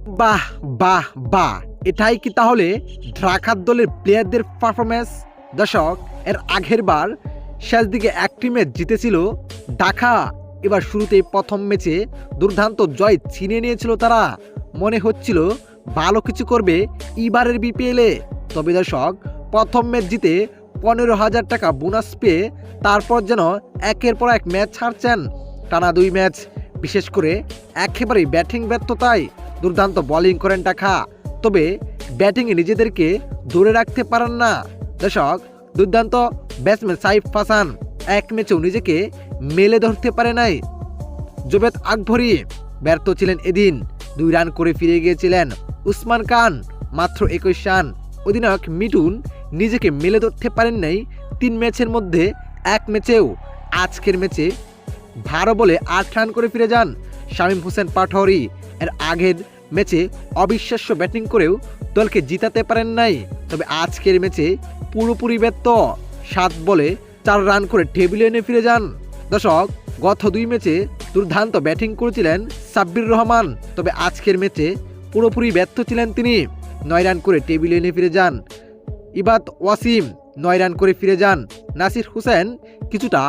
বাহ বাহ বাহ, এটাই কি তাহলে ঢাকার দলের প্লেয়ারদের পারফরমেন্স? দর্শক, এর আগের বার শেষ দিকে একটি ম্যাচ জিতেছিল ঢাকা। এবার শুরুতেই প্রথম ম্যাচে দুর্দান্ত জয় ছিনিয়ে নিয়েছিল তারা। মনে হচ্ছিল ভালো কিছু করবে এবারের বিপিএলে। তবে দর্শক, প্রথম ম্যাচ জিতে 15,000 টাকা বোনাস পেয়ে তারপর যেন একের পর এক ম্যাচ ছাড়ছেন। টানা 2 ম্যাচ, বিশেষ করে একেবারেই ব্যাটিং ব্যর্থতায়। দুর্দান্ত বোলিং করেন ঢাকা, তবে ব্যাটিংয়ে নিজেদেরকে ধরে রাখতে পারেন না। দর্শক, দুর্দান্ত ব্যাটসম্যান সাইফ হাসান এক ম্যাচেও নিজেকে মেলে ধরতে পারে নাই। জুবেদ আকবরী ব্যর্থ ছিলেন এদিন, 2 রান করে ফিরে গিয়েছিলেন। উসমান খান মাত্র 21 রান। অধিনায়ক মিঠুন নিজেকে মেলে ধরতে পারেন নাই 3 ম্যাচের মধ্যে এক ম্যাচেও। আজকের ম্যাচে 12 বলে 8 রান করে ফিরে যান শামীম হোসেন পাটোয়ারি। এর আগের ম্যাচে অবিশ্বাস্য ব্যাটিং করেও দলকে জিতাতে পারেন নাই। তবে আজকের ম্যাচে পুরোপুরি ব্যর্থ, 7 বলে 4 রান করে টেবিলে এনে ফিরে যান। দর্শক, গত 2 ম্যাচে দুর্দান্ত ব্যাটিং করেছিলেন সাব্বির রহমান, তবে আজকের ম্যাচে পুরোপুরি ব্যর্থ ছিলেন তিনি। 9 রান করে টেবিলে এনে ফিরে যান। ইবাদ ওয়াসিম 9 রান করে ফিরে যান। নাসির হোসেন কিছুটা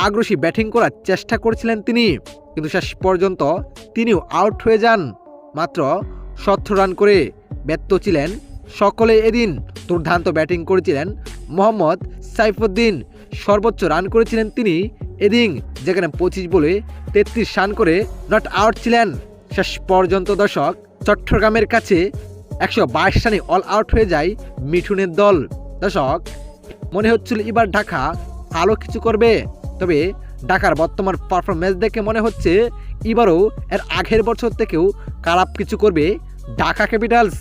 আগ্রাসী ব্যাটিং করার চেষ্টা করেছিলেন তিনি, কিন্তু শেষ পর্যন্ত তিনিও আউট হয়ে যান। মাত্র 17 রান করে ব্যর্থ ছিলেন সকলে এদিন। দুর্দান্ত ব্যাটিং করেছিলেন মোহাম্মদ সাইফুদ্দিন, সর্বোচ্চ রান করেছিলেন তিনি এদিন, যেখানে 25 বলে 33 রান করে নট আউট ছিলেন। শেষ পর্যন্ত দর্শক, চট্টগ্রামের কাছে 122 রানে অল আউট হয়ে যায় মিঠুনের দল। দর্শক, মনে হচ্ছিল এবার ঢাকা ভালো কিছু করবে, তবে ঢাকার বর্তমান পারফরমেন্স দেখে মনে হচ্ছে এবারও এর আগের বছর থেকেও খারাপ কিছু করবে ঢাকা ক্যাপিটালস।